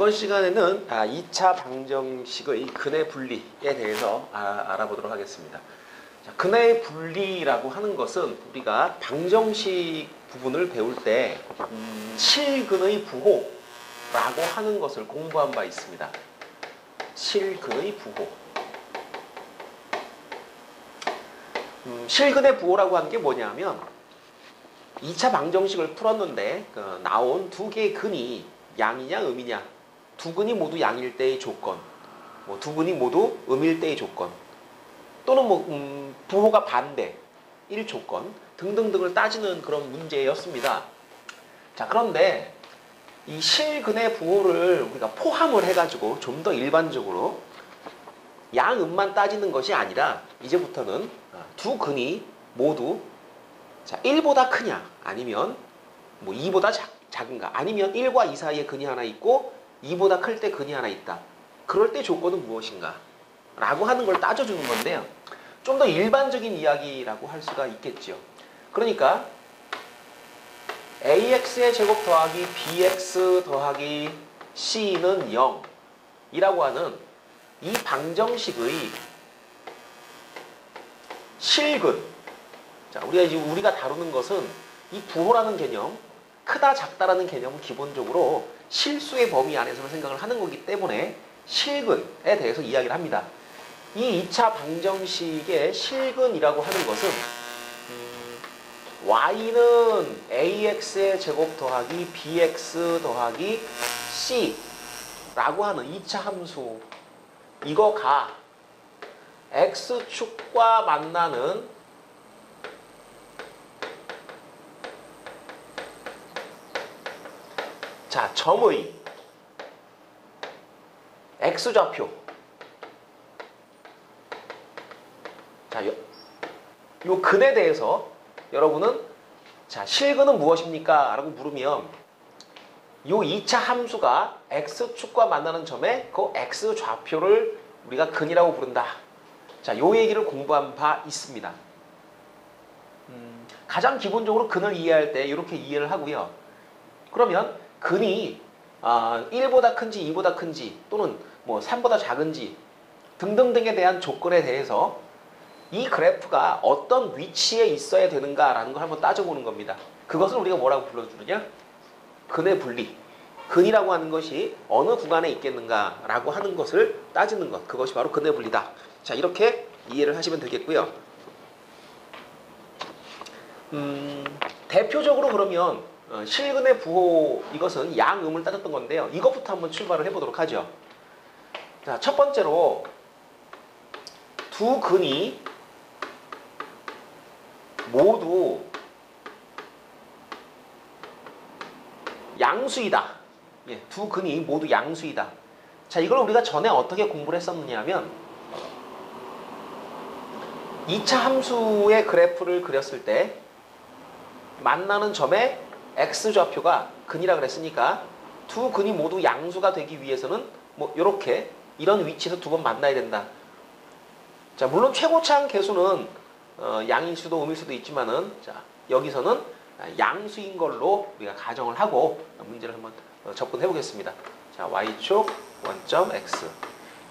이번 시간에는 2차 방정식의 근의 분리에 대해서 알아보도록 하겠습니다. 자, 근의 분리라고 하는 것은 우리가 방정식 부분을 배울 때 실근의 부호라고 하는 것을 공부한 바 있습니다. 실근의 부호. 실근의 부호라고 하는 게 뭐냐면 2차 방정식을 풀었는데 나온 두 개의 근이 양이냐 음이냐, 두 근이 모두 양일 때의 조건, 두 근이 모두 음일 때의 조건, 또는 부호가 반대, 1조건 등등등을 따지는 그런 문제였습니다. 자, 그런데 이 실근의 부호를 우리가 포함을 해가지고 좀 더 일반적으로 양음만 따지는 것이 아니라 이제부터는 두 근이 모두 1보다 크냐 아니면 2보다 작은가, 아니면 1과 2 사이에 근이 하나 있고 2보다 클 때 근이 하나 있다. 그럴 때 조건은 무엇인가? 라고 하는 걸 따져주는 건데요. 좀 더 일반적인 이야기라고 할 수가 있겠죠. 그러니까 ax의 제곱 더하기 bx 더하기 c는 0 이라고 하는 이 방정식의 실근. 자, 우리가 다루는 것은 이 부호라는 개념, 크다 작다라는 개념은 기본적으로 실수의 범위 안에서만 생각을 하는 거기 때문에 실근에 대해서 이야기를 합니다. 이 2차 방정식의 실근이라고 하는 것은 y는 ax의 제곱 더하기 bx 더하기 c라고 하는 2차 함수, 이거가 x축과 만나는 점의 x좌표. 요 근에 대해서 여러분은 실근은 무엇입니까? 라고 물으면 요 2차 함수가 x축과 만나는 점에 그 x좌표를 우리가 근이라고 부른다. 자, 요 얘기를 공부한 바 있습니다. 가장 기본적으로 근을 이해할 때 이렇게 이해를 하고요. 그러면 근이 1보다 큰지 2보다 큰지 또는 3보다 작은지 등등등에 대한 조건에 대해서 이 그래프가 어떤 위치에 있어야 되는가라는 걸 한번 따져보는 겁니다. 그것을 우리가 뭐라고 불러주느냐? 근의 분리. 근이라고 하는 것이 어느 구간에 있겠는가라고 하는 것을 따지는 것. 그것이 바로 근의 분리다. 자, 이렇게 이해를 하시면 되겠고요. 대표적으로 그러면 실근의 부호, 이것은 양음을 따졌던 건데요. 이것부터 한번 출발을 해보도록 하죠. 자, 첫 번째로 두 근이 모두 양수이다. 예, 두 근이 모두 양수이다. 자, 이걸 우리가 전에 어떻게 공부를 했었느냐 하면 2차 함수의 그래프를 그렸을 때 만나는 점에 x좌표가 근이라 그랬으니까 두 근이 모두 양수가 되기 위해서는 요렇게 이런 위치에서 두 번 만나야 된다. 자, 물론 최고차항 개수는 양일 수도 음일 수도 있지만은, 자, 여기서는 양수인 걸로 우리가 가정을 하고 문제를 한번 접근해 보겠습니다. 자, y축 원점 x.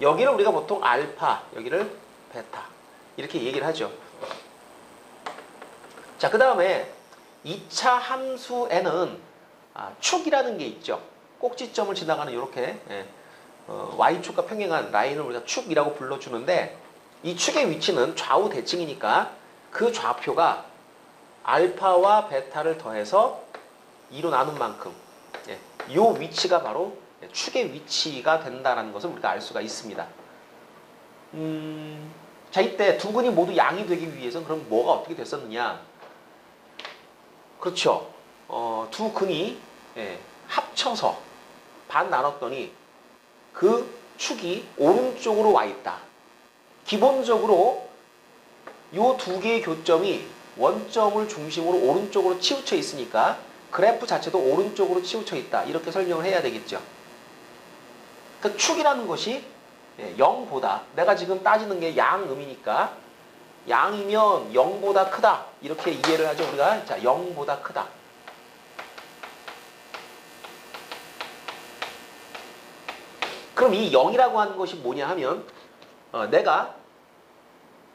여기를 우리가 보통 알파, 여기를 베타 이렇게 얘기를 하죠. 자, 그 다음에 2차 함수에는 축이라는 게 있죠. 꼭지점을 지나가는 이렇게 y축과 평행한 라인을 우리가 축이라고 불러주는데, 이 축의 위치는 좌우 대칭이니까 그 좌표가 알파와 베타를 더해서 2로 나눈 만큼 이 위치가 바로 축의 위치가 된다는 것을 우리가 알 수가 있습니다. 자, 이때 두 근이 모두 양이 되기 위해서는 그럼 뭐가 어떻게 됐었느냐? 그렇죠. 두 근이 합쳐서 반 나눴더니 그 축이 오른쪽으로 와 있다. 기본적으로 요 두 개의 교점이 원점을 중심으로 오른쪽으로 치우쳐 있으니까 그래프 자체도 오른쪽으로 치우쳐 있다. 이렇게 설명을 해야 되겠죠. 그 축이라는 것이 0보다, 내가 지금 따지는 게 양음이니까 양이면 0보다 크다. 이렇게 이해를 하죠, 우리가. 자, 0보다 크다. 그럼 이 0이라고 하는 것이 뭐냐 하면 내가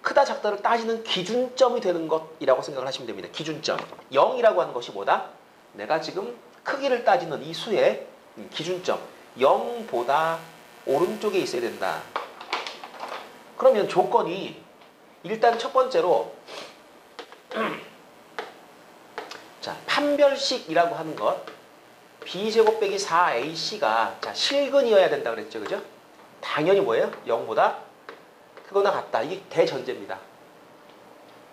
크다 작다를 따지는 기준점이 되는 것이라고 생각을 하시면 됩니다. 기준점. 0이라고 하는 것이 뭐다? 내가 지금 크기를 따지는 이 수의 기준점. 0보다 오른쪽에 있어야 된다. 그러면 조건이 일단 첫 번째로 자, 판별식이라고 하는 것 b제곱 빼기 4ac가 자, 실근이어야 된다 그랬죠. 그죠? 당연히 뭐예요? 0보다 크거나 같다. 이게 대전제입니다.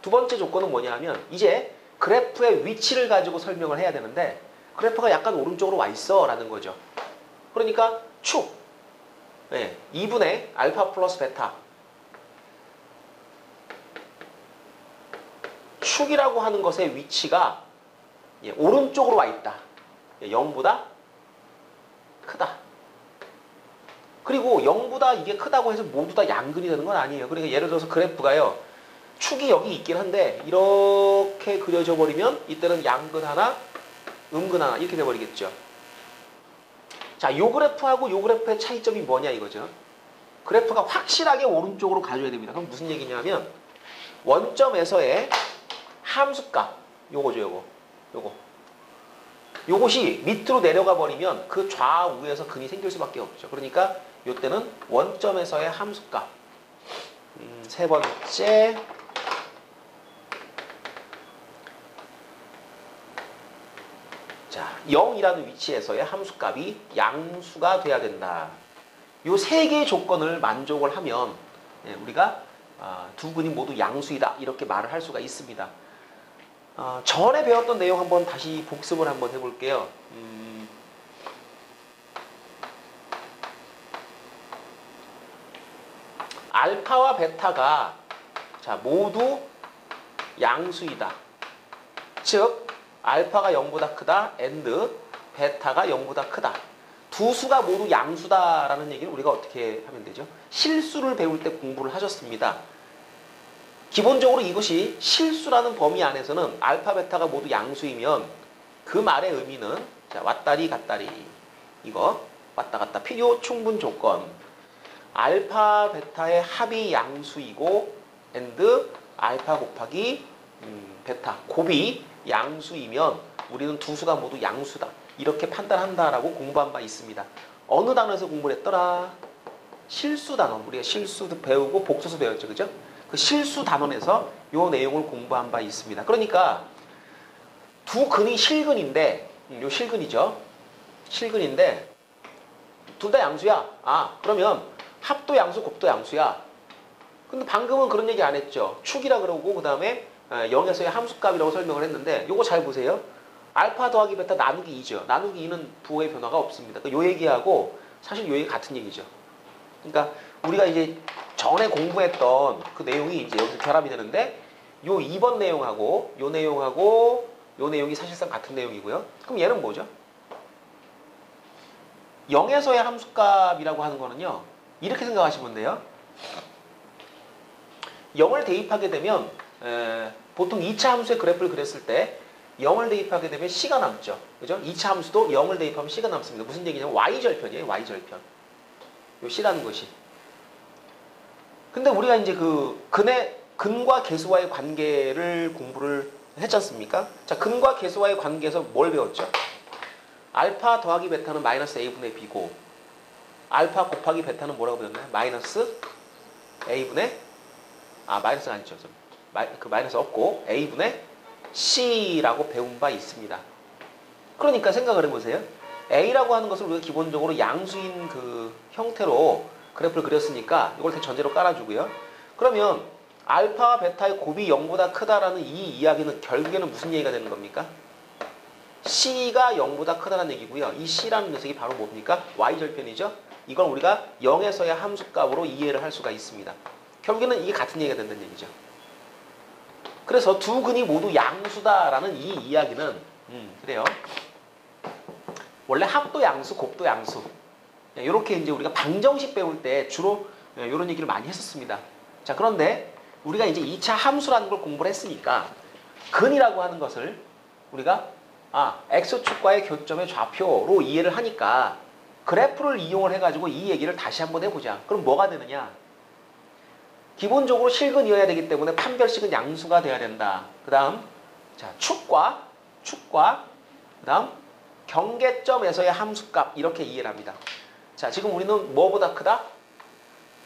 두 번째 조건은 뭐냐 하면 이제 그래프의 위치를 가지고 설명을 해야 되는데 그래프가 약간 오른쪽으로 와 있어 라는 거죠. 그러니까 축 2분의 알파 플러스 베타 축이라고 하는 것의 위치가 오른쪽으로 와 있다. 0보다 크다. 그리고 0보다 이게 크다고 해서 모두 다 양근이 되는 건 아니에요. 그러니까 예를 들어서 그래프가요. 축이 여기 있긴 한데 이렇게 그려져 버리면 이때는 양근 하나, 음근 하나 이렇게 돼버리겠죠. 자, 요 그래프하고 요 그래프의 차이점이 뭐냐 이거죠. 그래프가 확실하게 오른쪽으로 가줘야 됩니다. 그럼 무슨 얘기냐면 원점에서의 함수값 요거죠. 요것이 밑으로 내려가 버리면 그 좌우에서 근이 생길 수밖에 없죠. 그러니까 요때는 원점에서의 함수값 세 번째 자 0이라는 위치에서의 함수값이 양수가 돼야 된다. 요 세 개의 조건을 만족을 하면 우리가 두 근이 모두 양수이다 이렇게 말을 할 수가 있습니다. 전에 배웠던 내용 한번 다시 복습을 한번 해볼게요. 알파와 베타가 자 모두 양수이다. 즉 알파가 0보다 크다 and 베타가 0보다 크다. 두 수가 모두 양수다라는 얘기를 우리가 어떻게 하면 되죠? 실수를 배울 때 공부를 하셨습니다. 기본적으로 이것이 실수라는 범위 안에서는 알파, 베타가 모두 양수이면 그 말의 의미는 자, 왔다리 갔다리 이거 왔다 갔다 필요 충분 조건 알파, 베타의 합이 양수이고 and 알파 곱하기 베타 곱이 양수이면 우리는 두 수가 모두 양수다. 이렇게 판단한다라고 공부한 바 있습니다. 어느 단어에서 공부를 했더라? 실수 단원. 우리가 실수도 배우고 복수도 배웠죠. 그죠? 그 실수 단원에서 이 내용을 공부한 바 있습니다. 그러니까 두 근이 실근인데 요 실근이죠. 실근인데 둘 다 양수야. 그러면 합도 양수, 곱도 양수야. 근데 방금은 그런 얘기 안 했죠. 축이라 그러고 그 다음에 0에서의 함수값이라고 설명을 했는데 요거 잘 보세요. 알파 더하기 베타 나누기 2죠. 나누기 2는 부호의 변화가 없습니다. 요 얘기하고 사실 요 얘기 같은 얘기죠. 그러니까 우리가 이제 전에 공부했던 그 내용이 이제 여기서 결합이 되는데 요 2번 내용하고 요 내용하고 요 내용이 사실상 같은 내용이고요. 그럼 얘는 뭐죠? 0에서의 함수값이라고 하는 거는요. 이렇게 생각하시면 돼요. 0을 대입하게 되면 보통 2차 함수의 그래프를 그렸을 때 0을 대입하게 되면 C가 남죠. 그죠? 2차 함수도 0을 대입하면 C가 남습니다. 무슨 얘기냐면 Y절편이에요. Y절편. 요 C라는 것이. 근데 우리가 이제 그 근과 계수와의 관계를 공부를 했지 않습니까? 자, 근과 계수와의 관계에서 뭘 배웠죠? 알파 더하기 베타는 마이너스 A분의 B고 알파 곱하기 베타는 뭐라고 배웠나요? 마이너스 A분의 마이너스가 아니죠. 그 마이너스 없고 A분의 C라고 배운 바 있습니다. 그러니까 생각을 해보세요. A라고 하는 것을 우리가 기본적으로 양수인 그 형태로 그래프를 그렸으니까 이걸 전제로 깔아주고요. 그러면 알파와 베타의 곱이 0보다 크다라는 이 이야기는 결국에는 무슨 얘기가 되는 겁니까? C가 0보다 크다는 얘기고요. 이 C라는 녀석이 바로 뭡니까? Y절편이죠. 이걸 우리가 0에서의 함수값으로 이해를 할 수가 있습니다. 결국에는 이게 같은 얘기가 된다는 얘기죠. 그래서 두 근이 모두 양수다라는 이 이야기는 그래요. 원래 합도 양수, 곱도 양수. 이렇게 이제 우리가 방정식 배울 때 주로 이런 얘기를 많이 했었습니다. 자, 그런데 우리가 이제 2차 함수라는 걸 공부를 했으니까 근이라고 하는 것을 우리가 x축과의 교점의 좌표로 이해를 하니까 그래프를 이용을 해가지고 이 얘기를 다시 한번 해보자. 그럼 뭐가 되느냐? 기본적으로 실근이어야 되기 때문에 판별식은 양수가 돼야 된다. 그 다음 자 축과 그 다음 경계점에서의 함수값 이렇게 이해를 합니다. 자 지금 우리는 뭐보다 크다?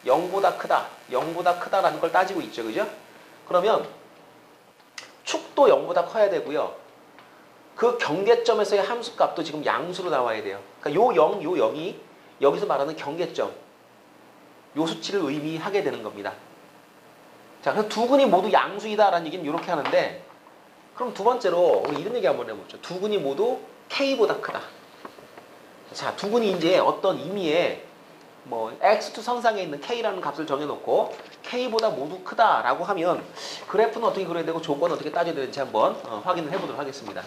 0보다 크다. 0보다 크다라는 걸 따지고 있죠. 그죠? 그러면 축도 0보다 커야 되고요. 그 경계점에서의 함수값도 지금 양수로 나와야 돼요. 그러니까 요 0, 요 0이 여기서 말하는 경계점 요 수치를 의미하게 되는 겁니다. 자, 그래서 두 근이 모두 양수이다라는 얘기는 이렇게 하는데 그럼 두 번째로 우리 이런 얘기 한번 해보죠. 두 근이 모두 K보다 크다. 자, 두 근이 이제 어떤 의미의 뭐 X2 선상에 있는 K라는 값을 정해놓고 K보다 모두 크다라고 하면 그래프는 어떻게 그려야 되고 조건은 어떻게 따져야 되는지 한번 확인을 해보도록 하겠습니다.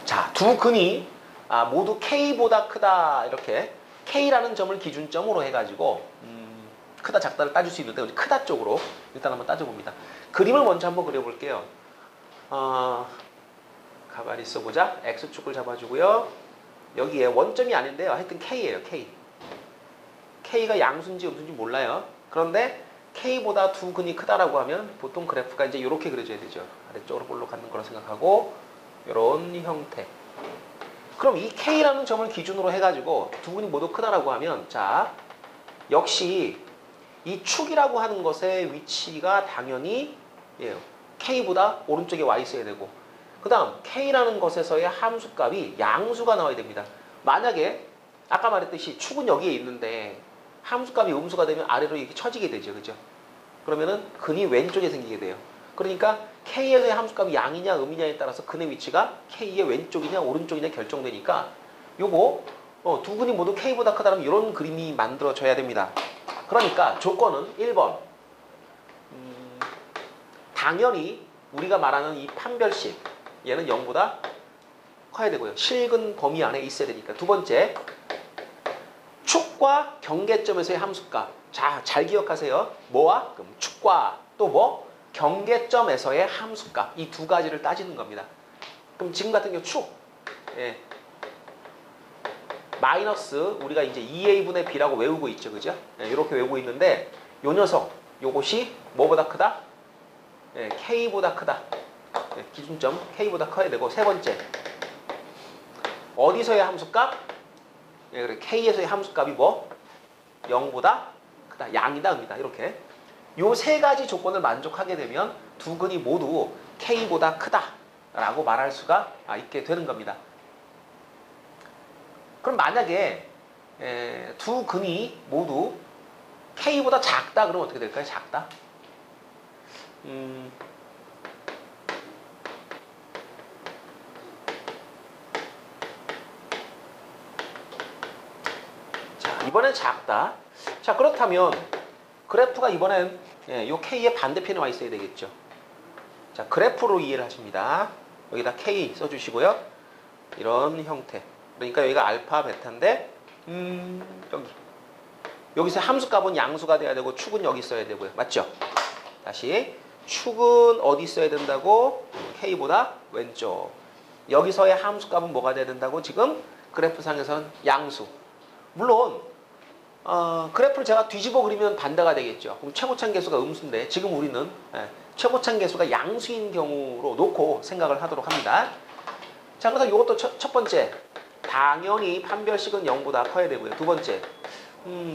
자, 두 근이 모두 K보다 크다 이렇게 K라는 점을 기준점으로 해가지고 크다 작다를 따질 수 있는데 우리 크다 쪽으로 일단 한번 따져봅니다. 그림을 먼저 한번 그려볼게요. 가만히 있어보자. X축을 잡아주고요. 여기에 원점이 아닌데요. 하여튼 K예요. K. K가 양수인지 음수인지 몰라요. 그런데 K보다 두 근이 크다라고 하면 보통 그래프가 이제 이렇게 그려져야 되죠. 아래쪽으로 볼록 가는 거라 생각하고 이런 형태. 그럼 이 K라는 점을 기준으로 해가지고 두 근이 모두 크다라고 하면 자 역시 이 축이라고 하는 것의 위치가 당연히 K보다 오른쪽에 와 있어야 되고 그 다음 K라는 것에서의 함수값이 양수가 나와야 됩니다. 만약에 아까 말했듯이 축은 여기에 있는데 함수값이 음수가 되면 아래로 이렇게 처지게 되죠. 그죠? 그러면은 근이 왼쪽에 생기게 돼요. 그러니까 K에서의 함수값이 양이냐 음이냐에 따라서 근의 위치가 K의 왼쪽이냐 오른쪽이냐 결정되니까 요거 두 근이 모두 K보다 크다면 이런 그림이 만들어져야 됩니다. 그러니까 조건은 1번 당연히 우리가 말하는 이 판별식 얘는 0보다 커야 되고요. 실근 범위 안에 있어야 되니까. 두 번째 축과 경계점에서의 함수값. 자, 잘 기억하세요. 뭐와? 그럼 축과 또 뭐? 경계점에서의 함수값. 이 두 가지를 따지는 겁니다. 그럼 지금 같은 경우 축. 마이너스 우리가 이제 2a분의 b라고 외우고 있죠. 그죠? 이렇게 외우고 있는데 요 녀석 요것이 뭐보다 크다? K보다 크다. 기준점 K보다 커야 되고 세 번째 어디서의 함수값? 그래 K에서의 함수값이 뭐? 0보다 크다. 양이다 음이다. 이렇게 요 세 가지 조건을 만족하게 되면 두 근이 모두 K보다 크다 라고 말할 수가 있게 되는 겁니다. 그럼 만약에 두 근이 모두 K보다 작다 그러면 어떻게 될까요? 작다? 자, 이번엔 작다. 자, 그렇다면 그래프가 이번엔 요 K의 반대편에 와 있어야 되겠죠. 자, 그래프로 이해를 하십니다. 여기다 K 써주시고요. 이런 형태. 그러니까 여기가 알파, 베타인데 여기서 함수값은 양수가 돼야 되고 축은 여기 있어야 되고요. 맞죠? 다시 축은 어디 있어야 된다고? K보다 왼쪽. 여기서의 함수값은 뭐가 돼야 된다고? 지금 그래프상에서는 양수. 물론 그래프를 제가 뒤집어 그리면 반대가 되겠죠. 그럼 최고참 계수가 음수인데 지금 우리는 최고참 계수가 양수인 경우로 놓고 생각을 하도록 합니다. 자, 그래서 이것도 첫 번째 당연히 판별식은 0보다 커야 되고요. 두 번째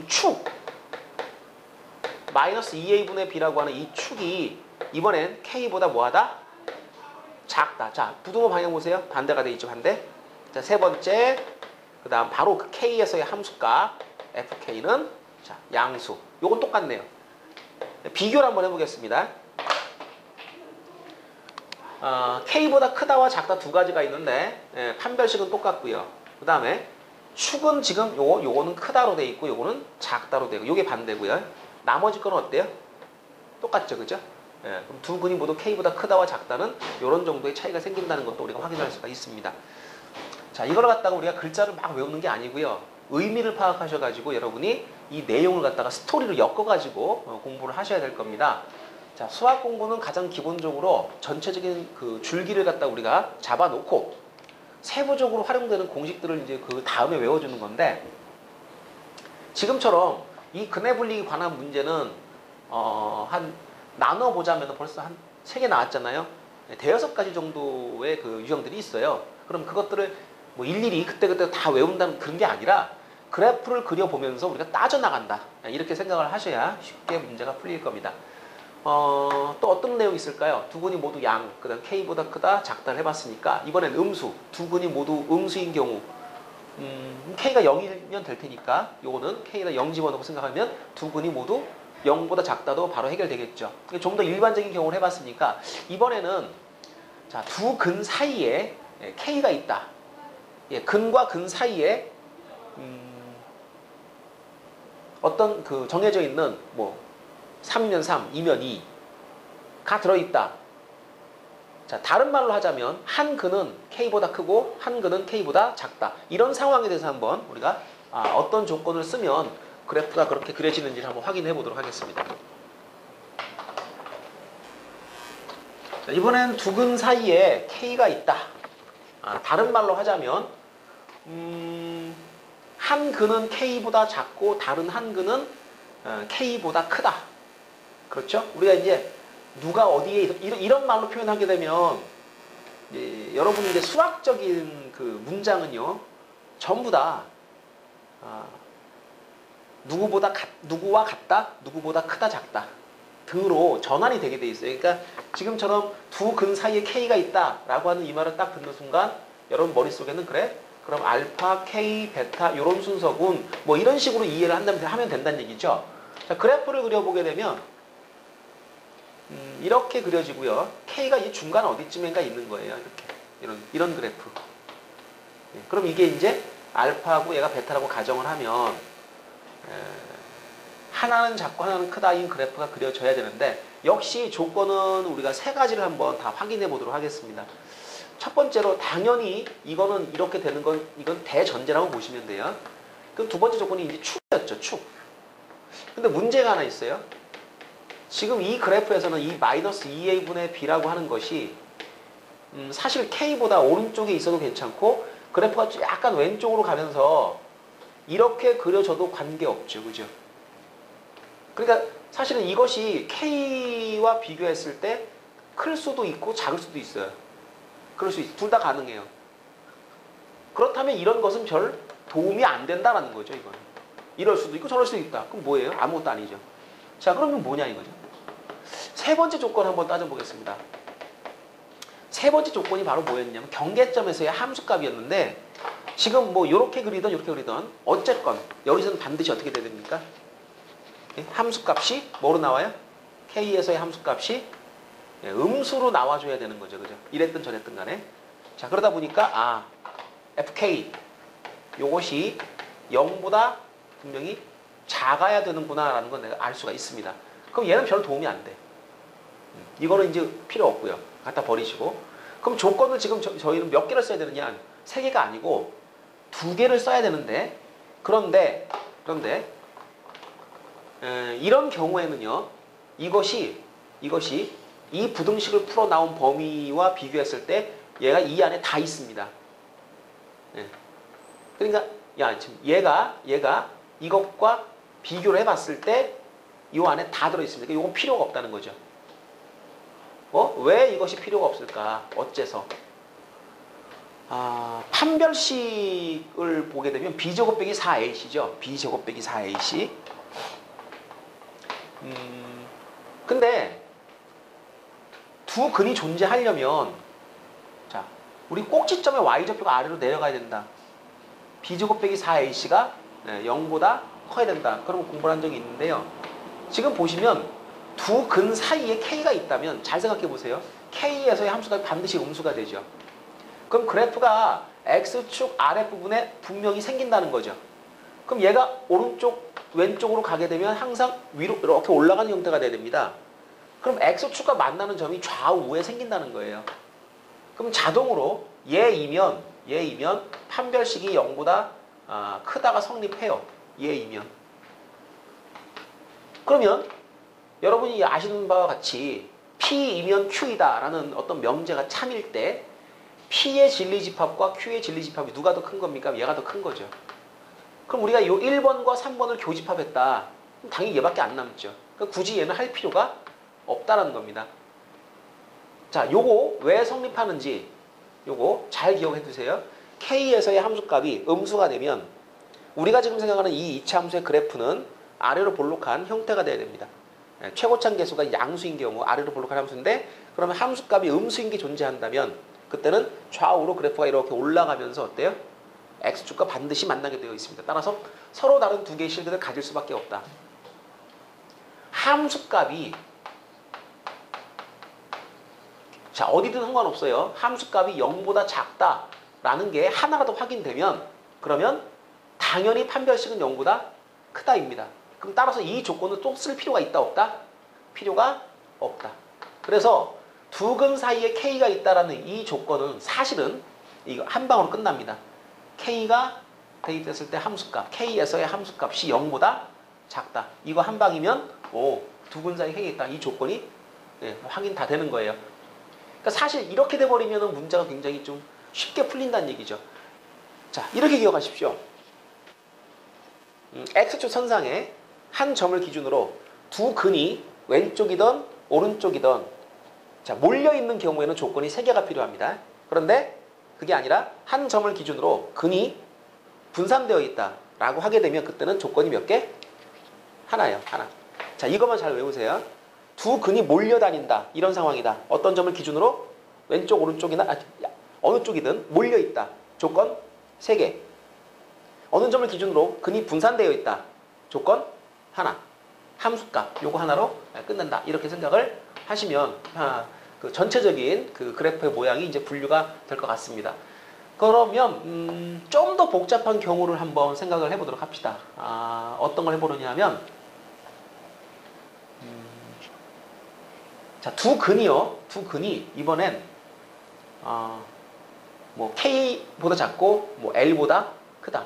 축 마이너스 2a분의 b라고 하는 이 축이 이번엔 K보다 뭐하다? 작다. 자, 부등호 방향 보세요. 반대가 돼 있죠. 반대. 자, 세 번째 그 다음 바로 그 K에서의 함수값 FK는 자, 양수. 요건 똑같네요. 비교를 한번 해보겠습니다. K보다 크다와 작다 두 가지가 있는데 판별식은 똑같고요. 그 다음에 축은 지금 요거는 크다로 돼 있고 요거는 작다로 되고 요게 반대고요. 나머지 거는 어때요? 똑같죠. 그죠? 그럼 두 근이 모두 K보다 크다와 작다는 요런 정도의 차이가 생긴다는 것도 우리가 확인할 수가 있습니다. 자, 이걸 갖다가 우리가 글자를 막 외우는 게 아니고요. 의미를 파악하셔가지고 여러분이 이 내용을 갖다가 스토리로 엮어가지고 공부를 하셔야 될 겁니다. 자, 수학 공부는 가장 기본적으로 전체적인 그 줄기를 갖다 우리가 잡아놓고 세부적으로 활용되는 공식들을 이제 그 다음에 외워주는 건데, 지금처럼 이 근해 분리에 관한 문제는 한 나눠보자면 벌써 한 3개 나왔잖아요. 대여섯 가지 정도의 그 유형들이 있어요. 그럼 그것들을 뭐 일일이 그때그때 다 외운다는 그런 게 아니라 그래프를 그려보면서 우리가 따져나간다. 이렇게 생각을 하셔야 쉽게 문제가 풀릴 겁니다. 또 어떤 내용이 있을까요? 두 근이 모두 양, 그 다음 K보다 크다, 작다를 해봤으니까 이번엔 음수, 두 근이 모두 음수인 경우 K가 0이면 될 테니까 요거는 K가 0 집어넣고 생각하면 두 근이 모두 0보다 작다도 바로 해결되겠죠. 좀 더 일반적인 경우를 해봤으니까 이번에는 자, 두 근 사이에 K가 있다. 예, 근과 근 사이에 어떤 그 정해져 있는 뭐 3이면 3, 2면 2가 들어있다. 자, 다른 말로 하자면 한 근은 K보다 크고 한 근은 K보다 작다. 이런 상황에 대해서 한번 우리가 어떤 조건을 쓰면 그래프가 그렇게 그려지는지를 한번 확인해 보도록 하겠습니다. 자, 이번엔 두 근 사이에 K가 있다. 다른 말로 하자면 한 근은 K보다 작고 다른 한 근은 K보다 크다. 그렇죠? 우리가 이제 누가 어디에 이런 말로 표현하게 되면 여러분이 이제 수학적인 그 문장은요 전부 다 누구와 같다, 누구보다 크다, 작다 등으로 전환이 되게 돼 있어요. 그러니까 지금처럼 두 근 사이에 K가 있다라고 하는 이 말을 딱 듣는 순간 여러분 머릿속에는 그래? 그럼 알파, K, 베타 이런 순서군 뭐 이런 식으로 이해를 하면 된다는 얘기죠. 자, 그래프를 그려보게 되면 이렇게 그려지고요. K가 이 중간 어디쯤인가 있는 거예요. 이렇게 이런 그래프. 그럼 이게 이제 알파하고 얘가 베타라고 가정을 하면 하나는 작고 하나는 크다 이 그래프가 그려져야 되는데, 역시 조건은 우리가 3가지를 한번 다 확인해 보도록 하겠습니다. 첫 번째로 당연히 이거는 이렇게 되는 건 이건 대전제라고 보시면 돼요. 그럼 두 번째 조건이 이제 축이었죠. 축. 근데 문제가 하나 있어요. 지금 이 그래프에서는 이 마이너스 2a분의 b라고 하는 것이 사실 K보다 오른쪽에 있어도 괜찮고 그래프가 약간 왼쪽으로 가면서 이렇게 그려져도 관계없죠. 그죠? 그러니까 사실은 이것이 K와 비교했을 때 클 수도 있고 작을 수도 있어요. 그럴 수 있어요. 둘 다 가능해요. 그렇다면 이런 것은 별 도움이 안 된다는 거죠. 이거는. 이럴 수도 있고 저럴 수도 있다. 그럼 뭐예요? 아무것도 아니죠. 자, 그러면 뭐냐 이거죠. 세 번째 조건 한번 따져보겠습니다. 세 번째 조건이 바로 뭐였냐면 경계점에서의 함수값이었는데, 지금 뭐 이렇게 그리던 이렇게 그리던 어쨌건 여기서는 반드시 어떻게 돼야 됩니까? 함수값이 뭐로 나와요? K에서의 함수값이 음수로 나와줘야 되는 거죠. 그죠? 이랬든 저랬든 간에. 자, 그러다 보니까 FK 요것이 0보다 분명히 작아야 되는구나 라는 건 내가 알 수가 있습니다. 그럼 얘는 별 도움이 안 돼. 이거는 이제 필요 없고요. 갖다 버리시고. 그럼 조건을 지금 저희는 몇 개를 써야 되느냐? 3개가 아니고 2개를 써야 되는데, 그런데 이런 경우에는요, 이것이 이 부등식을 풀어 나온 범위와 비교했을 때 얘가 이 안에 다 있습니다. 그러니까 지금 얘가 이것과 비교를 해봤을 때 이 안에 다 들어있습니다. 이건 필요가 없다는 거죠. 왜 이것이 필요가 없을까? 어째서? 판별식을 보게 되면 b제곱 빼기 4ac죠. b제곱 빼기 4ac. 근데 두 근이 존재하려면, 자, 우리 꼭지점의 y좌표가 아래로 내려가야 된다. b제곱 빼기 4ac가 0보다 커야 된다. 그런 공부를 한 적이 있는데요. 지금 보시면 두 근 사이에 K가 있다면 잘 생각해 보세요. K에서의 함수가 반드시 음수가 되죠. 그럼 그래프가 X축 아랫부분에 분명히 생긴다는 거죠. 그럼 얘가 오른쪽, 왼쪽으로 가게 되면 항상 위로 이렇게 올라가는 형태가 돼야 됩니다. 그럼 X축과 만나는 점이 좌우에 생긴다는 거예요. 그럼 자동으로 얘이면 얘이면 판별식이 0보다 크다가 성립해요. 얘이면. 그러면 여러분이 아시는 바와 같이 P이면 Q이다 라는 어떤 명제가 참일 때 P의 진리집합과 Q의 진리집합이 누가 더 큰 겁니까? 얘가 더 큰 거죠. 그럼 우리가 이 1번과 3번을 교집합했다. 그럼 당연히 얘밖에 안 남죠. 그러니까 굳이 얘는 할 필요가 없다라는 겁니다. 자, 요거 왜 성립하는지 요거 잘 기억해 두세요. K에서의 함수값이 음수가 되면 우리가 지금 생각하는 이 이차함수의 그래프는 아래로 볼록한 형태가 돼야 됩니다. 최고참 계수가 양수인 경우 아래로 볼록한 함수인데 그러면 함수값이 음수인 게 존재한다면 그때는 좌우로 그래프가 이렇게 올라가면서 어때요? X축과 반드시 만나게 되어 있습니다. 따라서 서로 다른 두 개의 실들을 가질 수밖에 없다. 함수값이 자 어디든 상관없어요. 함수값이 0보다 작다라는 게 하나라도 확인되면 그러면 당연히 판별식은 0보다 크다입니다. 그럼 따라서 이 조건을 또 쓸 필요가 있다 없다? 필요가 없다. 그래서 두 근 사이에 K가 있다라는 이 조건은 사실은 이거 한 방으로 끝납니다. K가 대입됐을 때 함수값, K에서의 함수값이 0보다 작다. 이거 한 방이면 두 근 사이에 K가 있다. 이 조건이 확인 다 되는 거예요. 그러니까 사실 이렇게 돼버리면 문제가 굉장히 좀 쉽게 풀린다는 얘기죠. 자, 이렇게 기억하십시오. X축 선상에 한 점을 기준으로 두 근이 왼쪽이든 오른쪽이든 자 몰려있는 경우에는 조건이 3개가 필요합니다. 그런데 그게 아니라 한 점을 기준으로 근이 분산되어 있다라고 하게 되면 그때는 조건이 몇 개? 하나예요. 하나. 자 이것만 잘 외우세요. 두 근이 몰려다닌다. 이런 상황이다. 어떤 점을 기준으로? 왼쪽 오른쪽이나 어느 쪽이든 몰려있다. 조건 3개. 어느 점을 기준으로 근이 분산되어 있다. 조건 하나. 함수값 요거 하나로 끝난다. 이렇게 생각을 하시면 그 전체적인 그 그래프의 모양이 이제 분류가 될 것 같습니다. 그러면 좀 더 복잡한 경우를 한번 생각을 해보도록 합시다. 어떤 걸 해보느냐 하면 자, 두 근이 이번엔 뭐 K보다 작고 뭐 L보다 크다.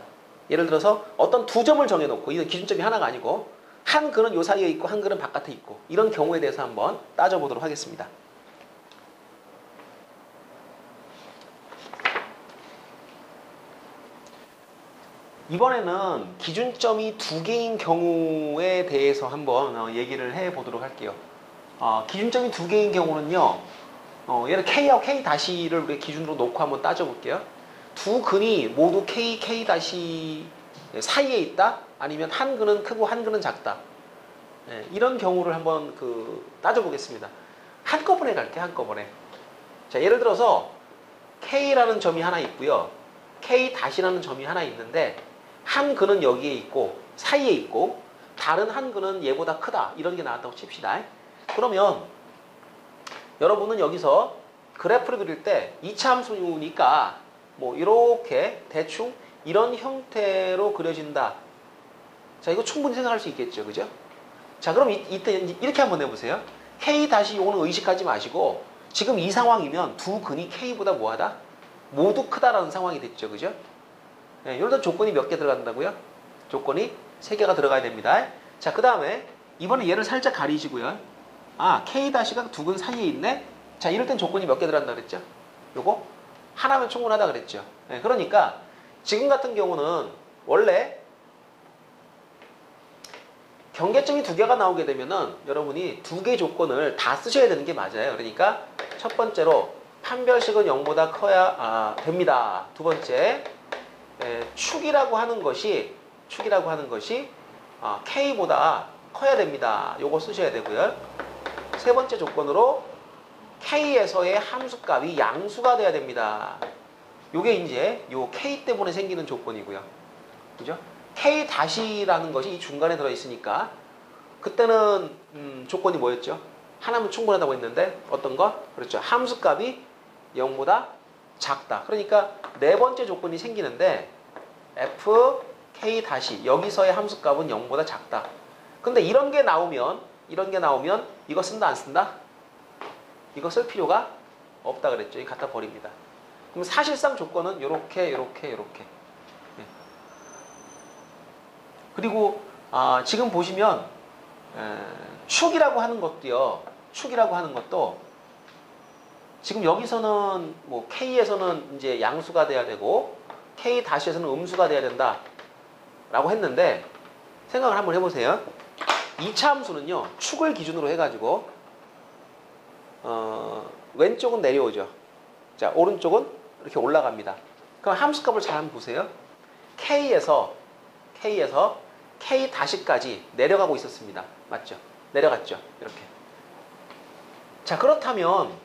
예를 들어서 어떤 두 점을 정해놓고 이건 기준점이 하나가 아니고 한 근은 요 사이에 있고 한 근은 바깥에 있고 이런 경우에 대해서 한번 따져보도록 하겠습니다. 이번에는 기준점이 두 개인 경우에 대해서 한번 얘기를 해보도록 할게요. 기준점이 두 개인 경우는요. 얘를 K하고 K 다시를 우리 기준으로 놓고 한번 따져볼게요. 두 근이 모두 K, K 다시 사이에 있다? 아니면 한 근은 크고 한 근은 작다. 이런 경우를 한번 따져보겠습니다. 한꺼번에 갈게, 한꺼번에. 자, 예를 들어서 K라는 점이 하나 있고요. K 다시라는 점이 하나 있는데 한 근은 여기에 있고 사이에 있고 다른 한 근은 얘보다 크다. 이런 게 나왔다고 칩시다. 그러면 여러분은 여기서 그래프를 그릴 때 2차 함수니까 뭐 이렇게 대충 이런 형태로 그려진다. 자, 이거 충분히 생각할 수 있겠죠. 그죠? 자, 그럼 이때 이렇게 한번 해보세요. K 다시 요거는 의식하지 마시고 지금 이 상황이면 두 근이 K보다 뭐하다? 모두 크다라는 상황이 됐죠. 그죠? 이런 조건이 몇 개 들어간다고요? 조건이 3개가 들어가야 됩니다. 자, 그 다음에 이번에 얘를 살짝 가리시고요. K 다시가 두 근 사이에 있네? 자, 이럴 땐 조건이 몇 개 들어간다 그랬죠? 요거? 하나면 충분하다 그랬죠. 그러니까 지금 같은 경우는 원래 경계점이 2개가 나오게 되면은 여러분이 2개 조건을 다 쓰셔야 되는 게 맞아요. 그러니까 첫 번째로 판별식은 0보다 커야 됩니다. 두 번째 축이라고 하는 것이 K보다 커야 됩니다. 요거 쓰셔야 되고요. 세 번째 조건으로 K에서의 함수값이 양수가 돼야 됩니다. 요게 이제 요 K 때문에 생기는 조건이고요. 그죠? K 다시라는 것이 이 중간에 들어있으니까 그때는 조건이 뭐였죠? 하나면 충분하다고 했는데 어떤 거? 그렇죠. 함수값이 0보다 작다. 그러니까 네 번째 조건이 생기는데 F, K 다시 여기서의 함수값은 0보다 작다. 근데 이런 게 나오면 이거 쓴다 안 쓴다? 이거 쓸 필요가 없다 그랬죠. 이거 갖다 버립니다. 그럼 사실상 조건은 이렇게. 예. 그리고 지금 보시면 축이라고 하는 것도요. 축이라고 하는 것도 지금 여기서는 뭐 K에서는 이제 양수가 돼야 되고 K 다시에서는 음수가 돼야 된다라고 했는데 생각을 한번 해보세요. 2차 함수는요. 축을 기준으로 해가지고 왼쪽은 내려오죠. 자, 오른쪽은 이렇게 올라갑니다. 그럼 함수값을 잘 한번 보세요. K에서 K 다시까지 내려가고 있었습니다. 맞죠? 내려갔죠. 이렇게. 자, 그렇다면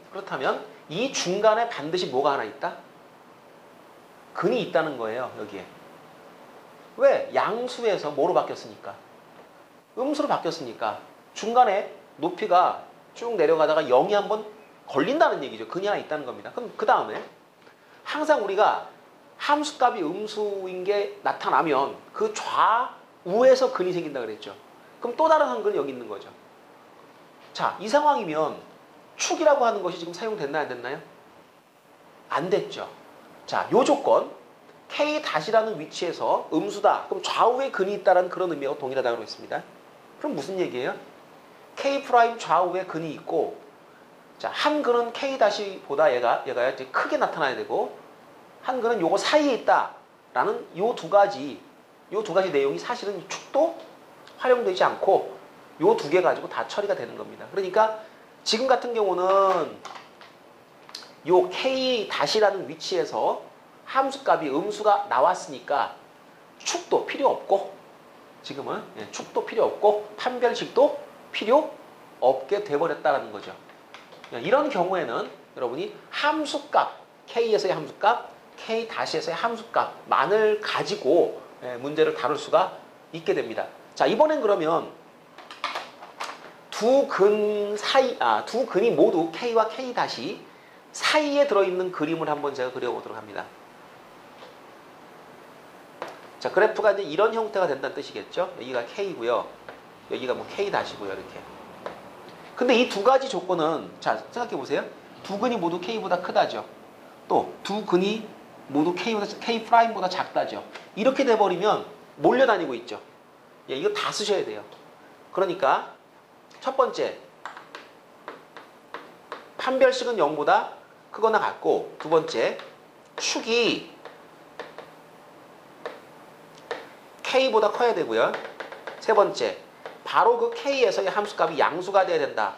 이 중간에 반드시 뭐가 하나 있다? 근이 있다는 거예요. 여기에. 왜? 양수에서 뭐로 바뀌었으니까? 음수로 바뀌었으니까 중간에 높이가 쭉 내려가다가 0이 한번 걸린다는 얘기죠. 근이 하나 있다는 겁니다. 그럼 그 다음에 항상 우리가 함수값이 음수인 게 나타나면 그 좌우에서 근이 생긴다 그랬죠. 그럼 또 다른 한 근은 여기 있는 거죠. 자, 이 상황이면 축이라고 하는 것이 지금 사용됐나요? 안 됐나요? 안 됐죠. 자, 요 조건 K-라는 위치에서 음수다. 그럼 좌우에 근이 있다는 그런 의미하고 동일하다고 했습니다. 그럼 무슨 얘기예요? K' 좌우에 근이 있고 자, 한 근은 K-보다 얘가 이제 크게 나타나야 되고 한 근은 요거 사이에 있다라는 요 두 가지 내용이 사실은 축도 활용되지 않고 요 두 개 가지고 다 처리가 되는 겁니다. 그러니까 지금 같은 경우는 요 K-라는 위치에서 함수값이 음수가 나왔으니까 축도 필요 없고 지금은 축도 필요 없고 판별식도 필요 없게 돼버렸다는 거죠. 이런 경우에는 여러분이 함수값, K에서의 함수값, K-에서의 함수값만을 가지고 문제를 다룰 수가 있게 됩니다. 자, 이번엔 그러면 두 근이 모두 K와 K- 사이에 들어있는 그림을 한번 제가 그려보도록 합니다. 자, 그래프가 이제 이런 형태가 된다는 뜻이겠죠? 여기가 K고요. 여기가 뭐 K-고요. 이렇게. 근데 이 두 가지 조건은 자, 생각해 보세요. 두 근이 모두 K보다 크다죠. 또 두 근이 모두 K'보다 작다죠. 이렇게 돼버리면 몰려다니고 있죠. 이거 다 쓰셔야 돼요. 그러니까 첫 번째 판별식은 0보다 크거나 같고 두 번째 축이 K보다 커야 되고요. 세 번째 바로 그 K에서의 함수값이 양수가 돼야 된다.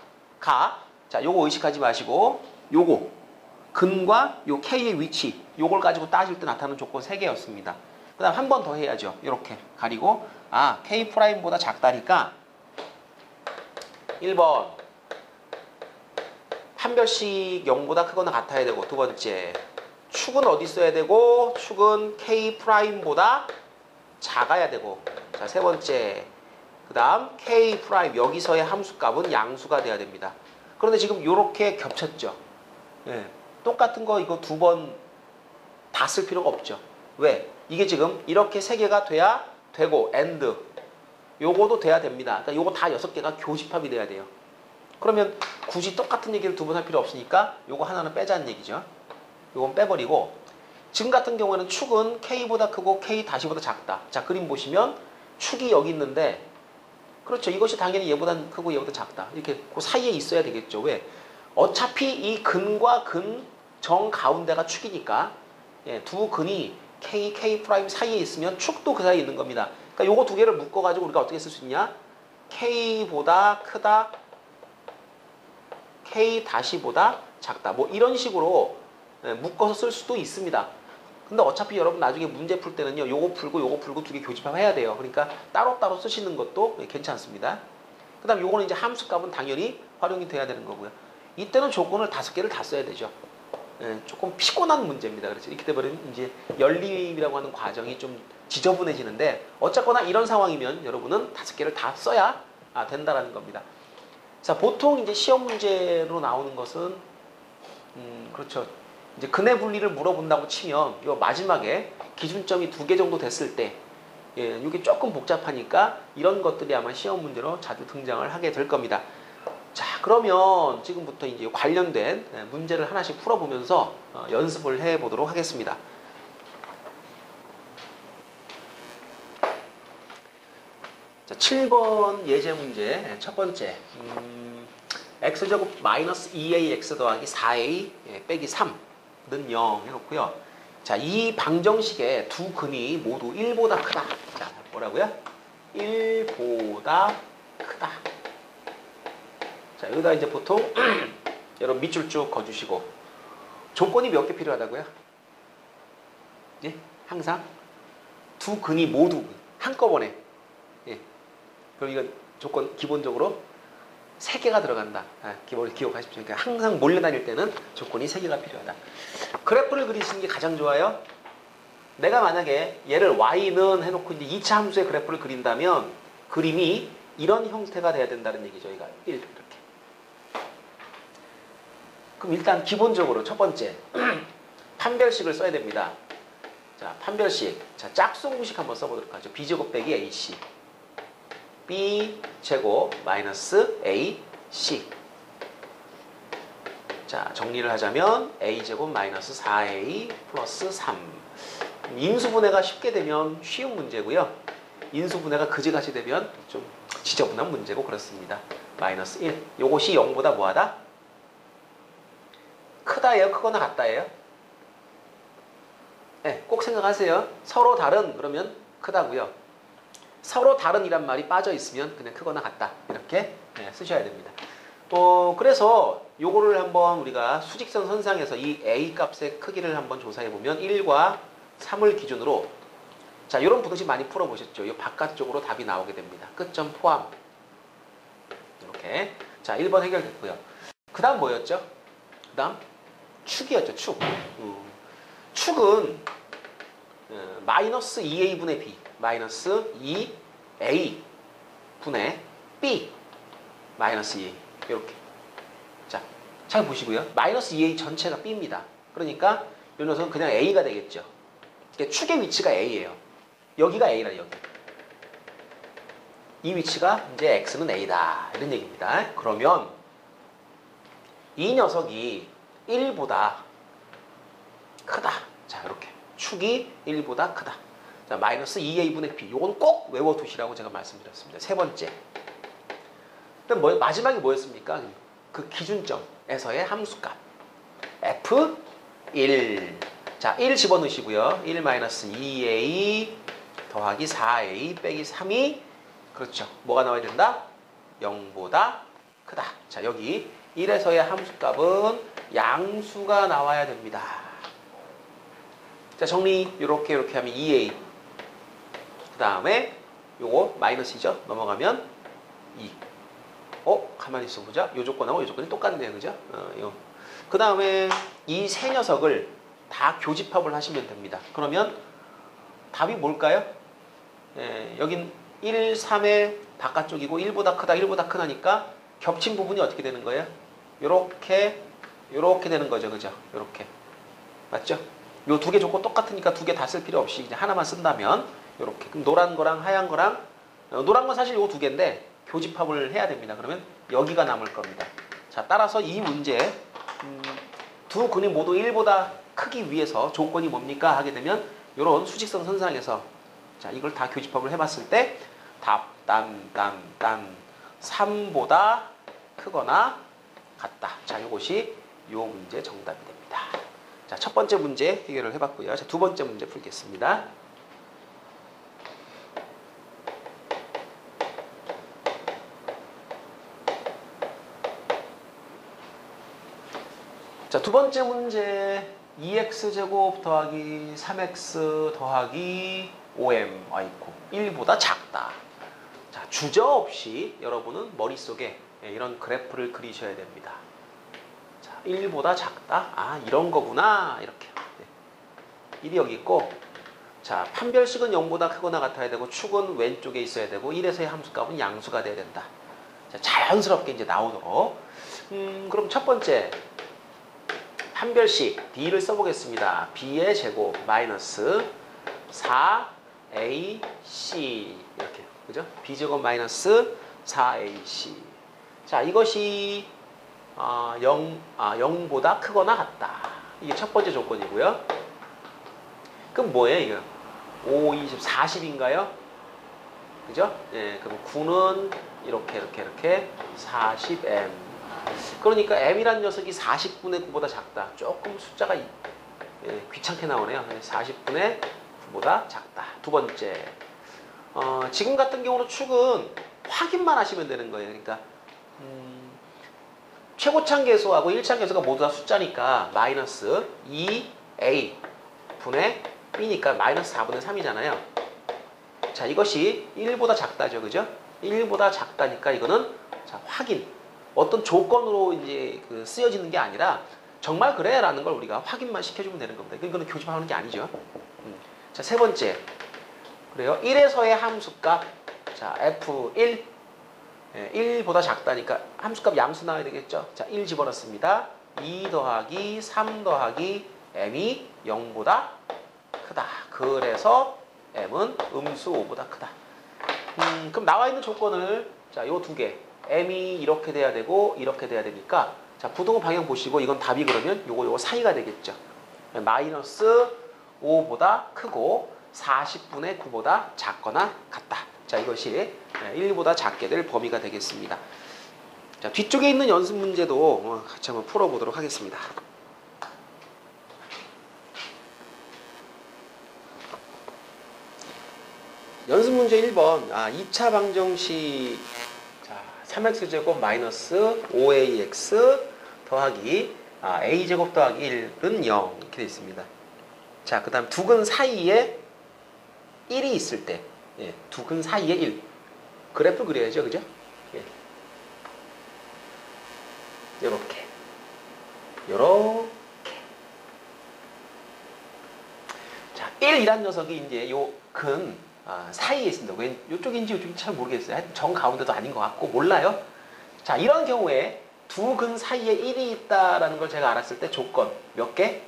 자, 요거 의식하지 마시고 요거 근과 요 K의 위치 요걸 가지고 따질 때 나타나는 조건 3개였습니다. 그 다음 한 번 더 해야죠. 이렇게 가리고 K'보다 작다니까 1번 판별식 0보다 크거나 같아야 되고 두 번째 축은 어디 있어야 되고 축은 K'보다 작아야 되고 자, 세 번째 그 다음 K' 여기서의 함수값은 양수가 돼야 됩니다. 그런데 지금 이렇게 겹쳤죠. 똑같은 거 이거 두 번 다 쓸 필요가 없죠. 왜? 이게 지금 이렇게 3개가 돼야 되고 AND 요거도 돼야 됩니다. 그러니까 요거 다 6개가 교집합이 돼야 돼요. 그러면 굳이 똑같은 얘기를 두 번 할 필요 없으니까 요거 하나는 빼자는 얘기죠. 요건 빼버리고 지금 같은 경우에는 축은 K보다 크고 K-보다 작다. 자, 그림 보시면 축이 여기 있는데 그렇죠. 이것이 당연히 얘보다 크고 얘보다 작다. 이렇게 그 사이에 있어야 되겠죠. 왜? 어차피 이 근과 근 정 가운데가 축이니까 두 근이 K' 사이에 있으면 축도 그 사이에 있는 겁니다. 그러니까 요거 두 개를 묶어가지고 우리가 어떻게 쓸 수 있냐? K보다 크다, K-보다 작다. 뭐 이런 식으로 묶어서 쓸 수도 있습니다. 근데 어차피 여러분 나중에 문제 풀 때는요. 요거 풀고 두 개 교집합해야 돼요. 그러니까 따로따로 쓰시는 것도 괜찮습니다. 그 다음 요거는 이제 함수값은 당연히 활용이 돼야 되는 거고요. 이때는 조건을 5개를 다 써야 되죠. 조금 피곤한 문제입니다. 그래서 이렇게 되버리면 이제 연립이라고 하는 과정이 좀 지저분해지는데 어쨌거나 이런 상황이면 여러분은 5개를 다 써야 된다라는 겁니다. 자, 보통 이제 시험 문제로 나오는 것은 그렇죠. 이제 근해 분리를 물어본다고 치면 요 마지막에 기준점이 2개 정도 됐을 때 이게 조금 복잡하니까 이런 것들이 아마 시험 문제로 자주 등장을 하게 될 겁니다. 자, 그러면 지금부터 이제 관련된 문제를 하나씩 풀어보면서 연습을 해보도록 하겠습니다. 자, 7번 예제 문제 첫 번째. x제곱 마이너스 2ax 더하기 4a 빼기 3는 0 해놓고요. 자, 이 방정식의 두 근이 모두 1보다 크다. 자, 뭐라고요? 1보다 크다. 자, 여기다 이제 보통 여러분 밑줄 쭉 그어주시고 조건이 몇 개 필요하다고요? 예? 항상 두 근이 모두 한꺼번에. 예. 그럼 이건 조건 기본적으로 3개가 들어간다. 기본을 기억하십시오. 그러니까 항상 몰려다닐 때는 조건이 3개가 필요하다. 그래프를 그리시는 게 가장 좋아요. 내가 만약에 얘를 y는 해놓고 이제 2차 함수의 그래프를 그린다면 그림이 이런 형태가 돼야 된다는 얘기죠. 이거 1 이렇게. 그럼 일단 기본적으로 첫 번째 판별식을 써야 됩니다. 자, 판별식. 자, 짝수공식 한번 써보도록 하죠. b제곱 빼기 ac. b제곱 마이너스 ac. 자, 정리를 하자면 a제곱 마이너스 4a 플러스 3. 인수분해가 쉽게 되면 쉬운 문제고요. 인수분해가 그지같이 되면 좀 지저분한 문제고 그렇습니다. 마이너스 1. 요것이 0보다 뭐하다? 크다예요? 크거나 같다예요? 네, 꼭 생각하세요. 서로 다른 그러면 크다고요. 서로 다른이란 말이 빠져 있으면 그냥 크거나 같다. 이렇게 쓰셔야 됩니다. 그래서 요거를 한번 우리가 수직선 선상에서 이 a 값의 크기를 한번 조사해 보면 1과 3을 기준으로 자, 이런 부등식 많이 풀어보셨죠? 이 바깥쪽으로 답이 나오게 됩니다. 끝점 포함. 이렇게. 자, 1번 해결됐고요. 그 다음 뭐였죠? 그 다음 축이었죠. 축. 축은 마이너스 2a분의 b 마이너스 2a 분의 b 마이너스 2a 이렇게. 자, 잘 보시고요. 마이너스 2a 전체가 b입니다. 그러니까 이 녀석은 그냥 a가 되겠죠. 그러니까 축의 위치가 a예요. 여기가 a라 여기. 이 위치가 이제 x는 a다 이런 얘기입니다. 그러면 이 녀석이 1보다 크다. 자, 이렇게 축이 1보다 크다. 자, 마이너스 2a분의 b. 요건 꼭 외워두시라고 제가 말씀드렸습니다. 세 번째. 그럼 마지막이 뭐였습니까? 그 기준점에서의 함수값. f1. 자, 1 집어넣으시고요. 1 마이너스 2a 더하기 4a 빼기 3이 그렇죠. 뭐가 나와야 된다? 0보다 크다. 자, 여기 1에서의 함수값은 양수가 나와야 됩니다. 자, 정리 요렇게 하면 2a 그 다음에 요거 마이너스이죠. 넘어가면 2. 가만히 있어 보자. 요 조건하고 요 조건이 똑같네요. 그죠? 그 다음에 이 세 녀석을 다 교집합을 하시면 됩니다. 그러면 답이 뭘까요? 여긴 1, 3의 바깥쪽이고 1보다 크다, 1보다 크다니까 겹친 부분이 어떻게 되는 거예요? 요렇게 되는 거죠. 그죠? 요렇게. 맞죠? 요 두 개 조건 똑같으니까 두 개 다 쓸 필요 없이 그냥 하나만 쓴다면 요렇게. 그럼 노란 거랑 하얀 거랑 노란 건 사실 요 두 개인데 교집합을 해야 됩니다. 그러면 여기가 남을 겁니다. 자, 따라서 이 문제 두 근이 모두 1보다 크기 위해서 조건이 뭡니까? 하게 되면 요런 수직선 선상에서 자, 이걸 다 교집합을 해봤을 때 답, 딴 3보다 크거나 같다. 자, 요것이 요 문제 정답이 됩니다. 자, 첫 번째 문제 해결을 해봤고요. 자, 두 번째 문제 풀겠습니다. 자, 두 번째 문제 2x제곱 더하기 3x 더하기 5m 아이고 1보다 작다. 자, 주저없이 여러분은 머릿속에 이런 그래프를 그리셔야 됩니다. 자, 1보다 작다. 아, 이런 거구나. 이렇게. 1이 여기 있고 자, 판별식은 0보다 크거나 같아야 되고 축은 왼쪽에 있어야 되고 1에서의 함수값은 양수가 돼야 된다. 자, 자연스럽게 이제 나오도록 그럼 첫 번째 판별식 B를 써보겠습니다. B의 제곱 마이너스 4AC 이렇게 그죠? B제곱 마이너스 4AC 자, 이것이 0보다 크거나 같다. 이게 첫 번째 조건이고요. 그럼 뭐예요, 이거? 5, 20, 40인가요? 그죠? 예, 그럼 9는 이렇게 40m. 그러니까 m이라는 녀석이 40분의 9보다 작다. 조금 숫자가 귀찮게 나오네요. 40분의 9보다 작다. 두 번째. 지금 같은 경우는 축은 확인만 하시면 되는 거예요. 그러니까 최고창 계수하고 1창 계수가 모두 다 숫자니까 마이너스 2a 분의 b니까 마이너스 4분의 3이잖아요. 자, 이것이 1보다 작다죠. 그죠? 1보다 작다니까 이거는 자, 확인. 어떤 조건으로 이제 쓰여지는 게 아니라 정말 그래? 라는 걸 우리가 확인만 시켜주면 되는 겁니다. 이거는 교집하는 게 아니죠. 자, 세 번째. 그래요. 1에서의 함수값. 자, f1. 1보다 작다니까 함수값 양수 나와야 되겠죠. 자, 1 집어넣습니다. 2 더하기 3 더하기 m이 0보다 크다. 그래서 m은 음수 5보다 크다. 그럼 나와 있는 조건을 자, 요 두 개. m이 이렇게 돼야 되고 이렇게 돼야 되니까 자, 부등호 방향 보시고 이건 답이 그러면 요거 사이가 되겠죠. 마이너스 5보다 크고 40분의 9보다 작거나 같다. 자, 이것이 1보다 작게 될 범위가 되겠습니다. 자, 뒤쪽에 있는 연습 문제도 같이 한번 풀어보도록 하겠습니다. 연습 문제 1번. 2차 방정식 3x제곱 마이너스 5ax 더하기 a제곱 더하기 1은 0 이렇게 되어 있습니다. 자, 그 다음 두 근 사이에 1이 있을 때 두 근 사이에 1 그래프 그려야죠. 그죠? 요렇게 자, 1이란 녀석이 이제 요 근 사이에 있습니다. 왜 요쪽인지 요쪽인지 잘 모르겠어요. 하여튼 정 가운데도 아닌 것 같고 몰라요. 자, 이런 경우에 두 근 사이에 1이 있다라는 걸 제가 알았을 때 조건 몇 개?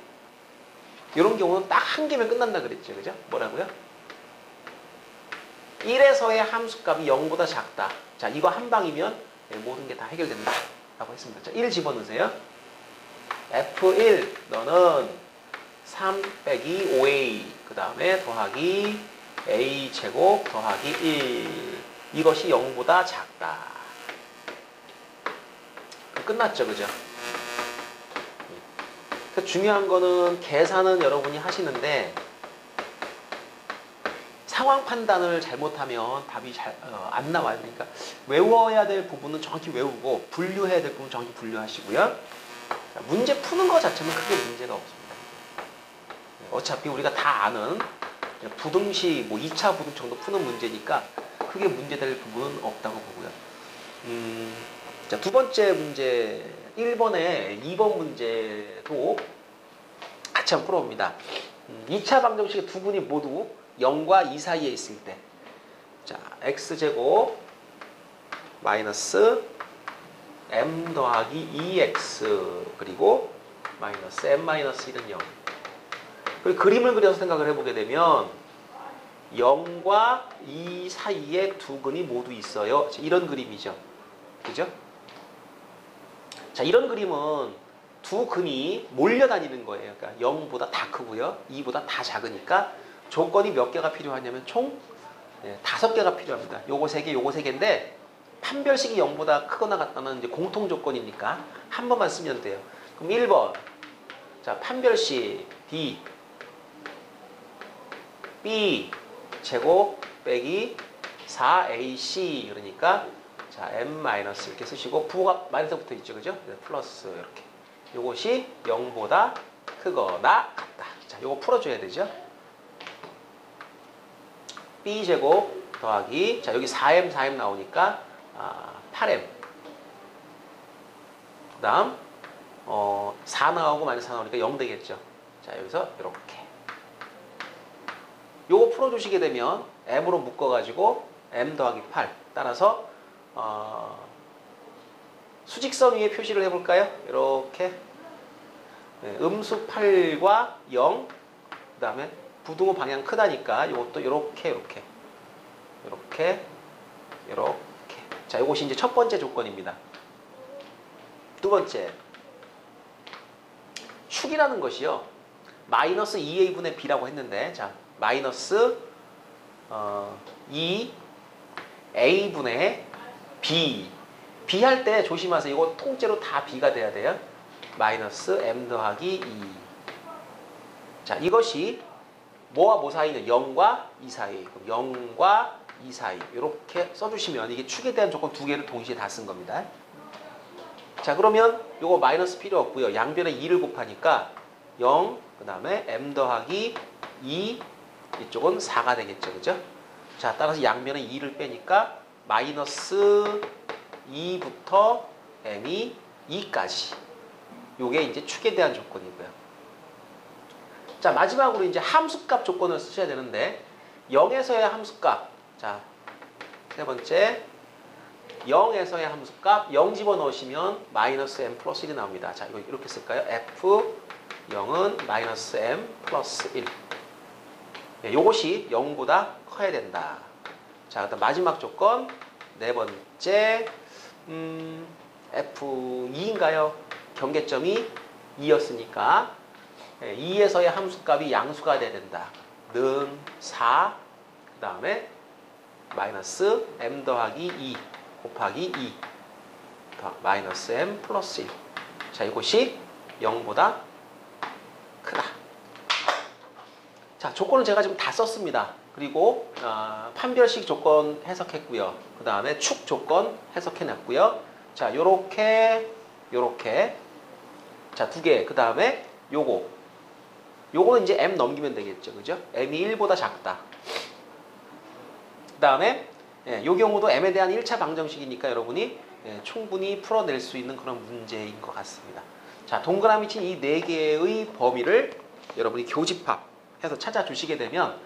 이런 경우는 딱 한 개면 끝난다 그랬죠. 그죠? 뭐라고요? 1에서의 함수값이 0보다 작다. 자, 이거 한 방이면 모든 게 다 해결된다 라고 했습니다. 자, 1 집어넣으세요. F1 너는 3 빼기 5A 그 다음에 더하기 A제곱 더하기 1 이것이 0보다 작다. 끝났죠. 그죠? 중요한 거는 계산은 여러분이 하시는데 상황 판단을 잘못하면 답이 잘 안 나와요. 그러니까 외워야 될 부분은 정확히 외우고 분류해야 될 부분은 정확히 분류하시고요. 자, 문제 푸는 것 자체는 크게 문제가 없습니다. 어차피 우리가 다 아는 부등식 2차 부등 정도 푸는 문제니까 크게 문제될 부분은 없다고 보고요. 자, 두 번째 문제 1번에 2번 문제도 같이 한번 풀어봅니다. 2차 방정식의 두 근이 모두 0과 2 사이에 있을 때 자, x제곱 마이너스 m 더하기 2x 그리고 마이너스 m 마이너스 1은 0 그리고 그림을 그려서 생각을 해보게 되면 0과 2 사이에 두 근이 모두 있어요. 이런 그림이죠. 그죠? 자, 이런 그림은 두 근이 몰려다니는 거예요. 그러니까 0보다 다 크고요. 2보다 다 작으니까 조건이 몇 개가 필요하냐면 총 5개가 필요합니다. 요거 3개, 요거 3개인데 판별식이 0보다 크거나 같다는 이제 공통 조건이니까 한 번만 쓰면 돼요. 그럼 1번. 자, 판별식 D B 제곱 빼기 4AC 그러니까 자, M 마이너스 이렇게 쓰시고 부호가 마이너스 붙어 있죠. 그죠? 플러스 이렇게. 요것이 0보다 크거나 같다. 자, 요거 풀어줘야 되죠. B제곱 더하기 자, 여기 4M 나오니까 8M 그 다음 4 나오고 마이너스 4 나오니까 0 되겠죠. 자, 여기서 이렇게 요거 풀어주시게 되면 M으로 묶어가지고 M 더하기 8 따라서 수직선 위에 표시를 해볼까요? 이렇게 음수 8과 0 그 다음에 부등호 방향 크다니까 이것도 이렇게 자, 이것이 이제 첫 번째 조건입니다. 번째. 축이라는 것이요. 마이너스 2a분의 b라고 했는데, 자, 마이너스 2a분의 b. b 할 때 조심하세요. 이거 통째로 다 b가 돼야 돼요. 마이너스 m 더하기 2. 자, 이것이 뭐와 뭐 사이는 0과 2 사이. 그럼 0과 2 사이. 이렇게 써주시면 이게 축에 대한 조건 두 개를 동시에 다 쓴 겁니다. 자, 그러면 요거 마이너스 필요 없고요. 양변에 2를 곱하니까 0, 그 다음에 m 더하기 2, 이쪽은 4가 되겠죠. 그죠? 자, 따라서 양변에 2를 빼니까 마이너스 2부터 m이 2까지. 요게 이제 축에 대한 조건이고요. 자, 마지막으로 이제 함수값 조건을 쓰셔야 되는데 0에서의 함수값. 자, 세 번째 0에서의 함수값 0 집어넣으시면 마이너스 m 플러스 1이 나옵니다. 자, 이거 이렇게 쓸까요? f 0은 마이너스 m 플러스 1. 네, 요것이 0보다 커야 된다. 자, 그다음 마지막 조건 네 번째 f2인가요? 경계점이 2였으니까 2에서의 함수값이 양수가 돼야 된다. 는 4, 그 다음에 마이너스 m 더하기 2 곱하기 2 마이너스 m 플러스 1. 자, 이것이 0보다 크다. 자, 조건을 제가 지금 다 썼습니다. 그리고 판별식 조건 해석했고요. 그 다음에 축 조건 해석해놨고요. 자, 요렇게 자, 두 개. 그 다음에 요거는 이제 m 넘기면 되겠죠. 그죠? m이 1보다 작다. 그 다음에 요 경우도 m에 대한 1차 방정식이니까 여러분이 충분히 풀어낼 수 있는 그런 문제인 것 같습니다. 자, 동그라미 친 이 네 개의 범위를 여러분이 교집합해서 찾아주시게 되면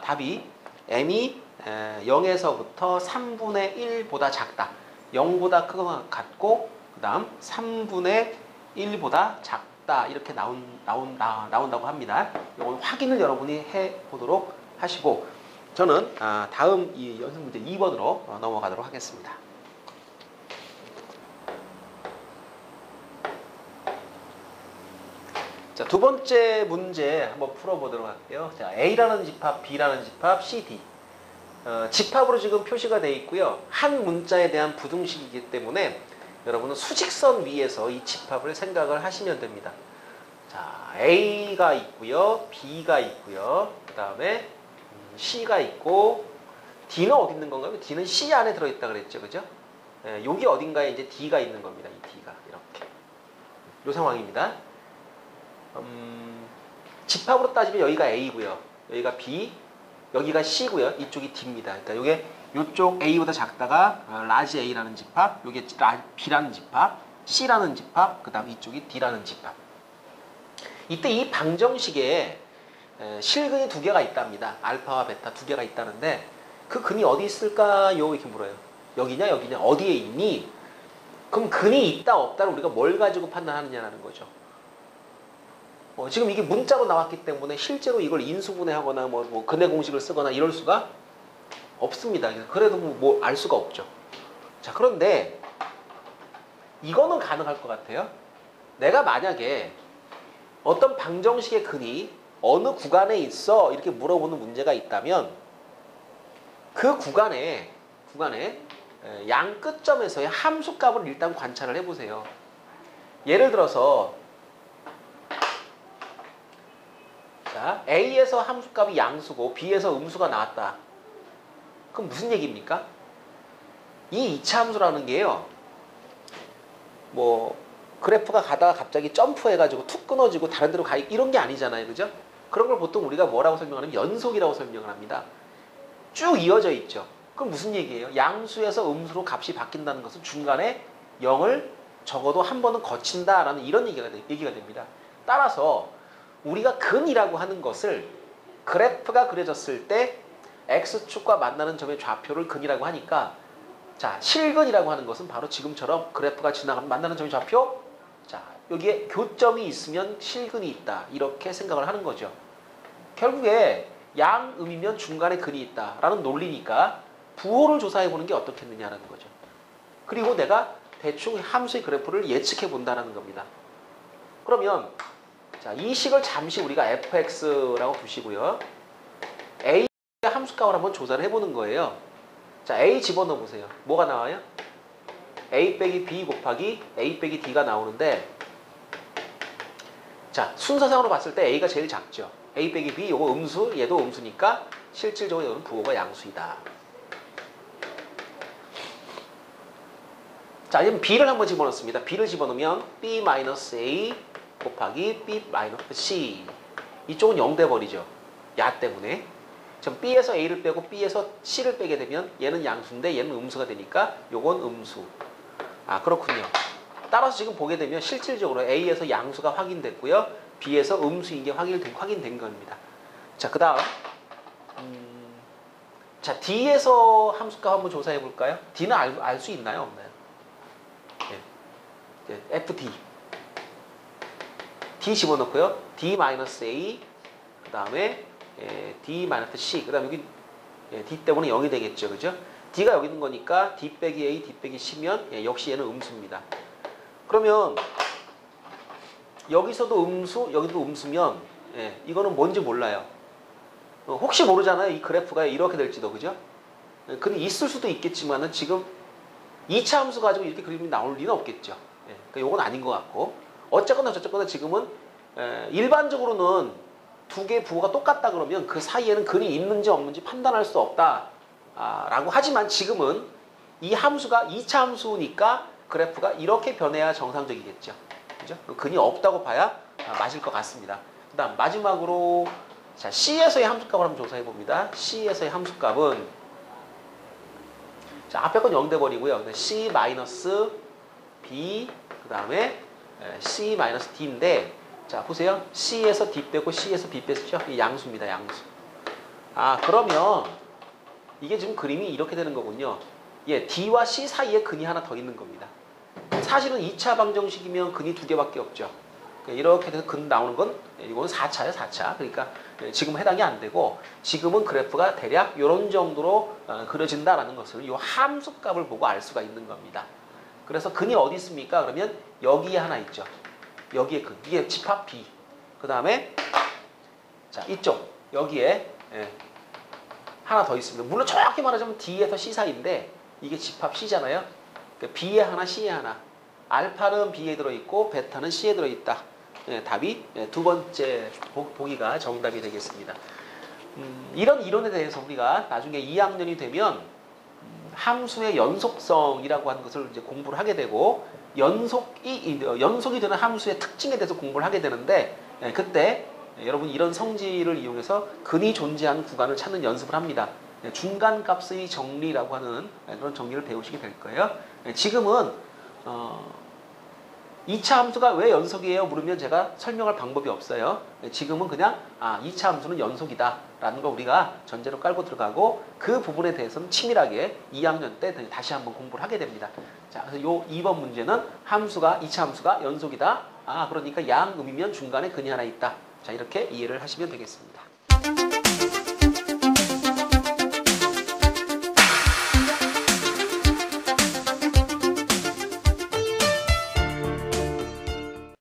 답이 m이 0에서부터 3분의 1보다 작다. 0보다 크고 같고 그 다음 3분의 1보다 작다. 이렇게 나온다고 합니다. 이건 확인을 여러분이 해보도록 하시고 저는 다음 이 연습 문제 2번으로 넘어가도록 하겠습니다. 자, 두 번째 문제 한번 풀어보도록 할게요. 자, A라는 집합, B라는 집합, C, D. 집합으로 지금 표시가 되어 있고요. 한 문자에 대한 부등식이기 때문에 여러분은 수직선 위에서 이 집합을 생각을 하시면 됩니다. 자, A가 있고요. B가 있고요. 그 다음에 C가 있고 D는 어디 있는 건가요? D는 C 안에 들어있다 그랬죠. 그죠? 여기 어딘가에 이제 D가 있는 겁니다. 이 D가 이렇게. 이 상황입니다. 집합으로 따지면 여기가 A고요. 여기가 B, 여기가 C고요. 이쪽이 D입니다. 그러니까 이쪽 A보다 작다가 라지 A라는 집합, 여기 B라는 집합, C라는 집합, 그 다음 이쪽이 D라는 집합. 이때 이 방정식에 실근이 두 개가 있답니다. 알파와 베타 두 개가 있다는데 그 근이 어디 있을까요? 이렇게 물어요. 여기냐 어디에 있니? 그럼 근이 있다 없다를 우리가 뭘 가지고 판단하느냐라는 거죠. 지금 이게 문자로 나왔기 때문에 실제로 이걸 인수분해하거나 뭐 근해 공식을 쓰거나 이럴 수가 없습니다. 그래도 뭐 알 수가 없죠. 자, 그런데 이거는 가능할 것 같아요. 내가 만약에 어떤 방정식의 근이 어느 구간에 있어 이렇게 물어보는 문제가 있다면 그 구간에 양 끝점에서의 함수값을 일단 관찰을 해보세요. 예를 들어서 자, A에서 함수값이 양수고 B에서 음수가 나왔다. 그럼 무슨 얘기입니까? 이 2차 함수라는 게요. 뭐 그래프가 가다가 갑자기 점프해가지고 툭 끊어지고 다른 데로 가 이런 게 아니잖아요. 그죠? 그런 걸 보통 우리가 뭐라고 설명하냐면 연속이라고 설명을 합니다. 쭉 이어져 있죠. 그럼 무슨 얘기예요? 양수에서 음수로 값이 바뀐다는 것은 중간에 0을 적어도 한 번은 거친다라는 이런 얘기가 됩니다. 따라서 우리가 근이라고 하는 것을 그래프가 그려졌을 때 X축과 만나는 점의 좌표를 근이라고 하니까 자, 실근이라고 하는 것은 바로 지금처럼 그래프가 지나가면 만나는 점의 좌표 자, 여기에 교점이 있으면 실근이 있다. 이렇게 생각을 하는 거죠. 결국에 양음이면 중간에 근이 있다라는 논리니까 부호를 조사해 보는 게 어떻겠느냐라는 거죠. 그리고 내가 대충 함수의 그래프를 예측해 본다는 겁니다. 그러면 자, 이 식을 잠시 우리가 fx라고 두시고요. a의 함수값을 한번 조사를 해보는 거예요. 자, a 집어넣어 보세요. 뭐가 나와요? a 빼기 b 곱하기 a 빼기 d가 나오는데, 자, 순서상으로 봤을 때 a가 제일 작죠. a 빼기 b, 요거 음수, 얘도 음수니까 실질적으로 이거는 부호가 양수이다. 자, 이제 b를 한번 집어넣습니다. b를 집어넣으면 b-a 곱하기 b-c. 이쪽은 0 돼버리죠. 야 때문에. 지금 b에서 a를 빼고 b에서 c를 빼게 되면 얘는 양수인데 얘는 음수가 되니까 요건 음수. 아, 그렇군요. 따라서 지금 보게 되면 실질적으로 a에서 양수가 확인됐고요. b에서 음수인 게 확인된 겁니다. 자, 그 다음 자, d에서 함수값 한번 조사해 볼까요? d는 알 수 있나요? 없나요? FD D 집어넣고요. D-A 그 다음에 D-C 그 다음에 여기 D 때문에 0이 되겠죠. 그죠? D가 여기 있는 거니까 D 빼기 A, D 빼기 C면 역시 얘는 음수입니다. 그러면 여기서도 음수, 여기도 음수면 이거는 뭔지 몰라요. 혹시 모르잖아요. 이 그래프가 이렇게 될지도. 그죠? 근데 있을 수도 있겠지만은 지금 2차 함수 가지고 이렇게 그림이 나올 리는 없겠죠. 그러니까 요건 아닌 것 같고, 어쨌거나 저쨌거나 지금은 일반적으로는 두 개의 부호가 똑같다 그러면 그 사이에는 근이 있는지 없는지 판단할 수 없다 라고 하지만 지금은 이 함수가 2차 함수니까 그래프가 이렇게 변해야 정상적이겠죠. 그죠? 근이 없다고 봐야 맞을 것 같습니다. 그 다음 마지막으로 자, C에서의 함수값을 한번 조사해 봅니다. C에서의 함수값은 자, 앞에 건 0 돼버리고요. C-B 그 다음에 C-D인데, 자, 보세요. C에서 D 빼고 C에서 B 뺐죠? 이 양수입니다. 양수. 아, 그러면 이게 지금 그림이 이렇게 되는 거군요. D와 C 사이에 근이 하나 더 있는 겁니다. 사실은 2차 방정식이면 근이 두 개밖에 없죠. 이렇게 돼서 근 나오는 건 이거는 4차예요. 4차. 그러니까 지금 해당이 안 되고, 지금은 그래프가 대략 이런 정도로 그려진다라는 것을 이 함수값을 보고 알 수가 있는 겁니다. 그래서 근이 어디 있습니까? 그러면 여기에 하나 있죠. 여기에 근. 이게 집합 B. 그 다음에 자, 이쪽 여기에 하나 더 있습니다. 물론 정확히 말하자면 D에서 C 사이인데 이게 집합 C잖아요. 그러니까 B에 하나, C에 하나. 알파는 B에 들어있고 베타는 C에 들어있다. 답이 두 번째 보기가 정답이 되겠습니다. 이런 이론에 대해서 우리가 나중에 2학년이 되면 함수의 연속성이라고 하는 것을 이제 공부를 하게 되고, 연속이 되는 함수의 특징에 대해서 공부를 하게 되는데, 그때 여러분 이런 성질을 이용해서 근이 존재하는 구간을 찾는 연습을 합니다. 중간값의 정리라고 하는 그런 정리를 배우시게 될 거예요. 지금은 2차 함수가 왜 연속이에요? 물으면 제가 설명할 방법이 없어요. 지금은 그냥 2차 함수는 연속이다 라는 거 우리가 전제로 깔고 들어가고, 그 부분에 대해서는 치밀하게 2학년 때 다시 한번 공부를 하게 됩니다. 자, 그래서 요 2번 문제는 2차 함수가 연속이다. 그러니까 양음이면 중간에 근이 하나 있다. 자, 이렇게 이해를 하시면 되겠습니다.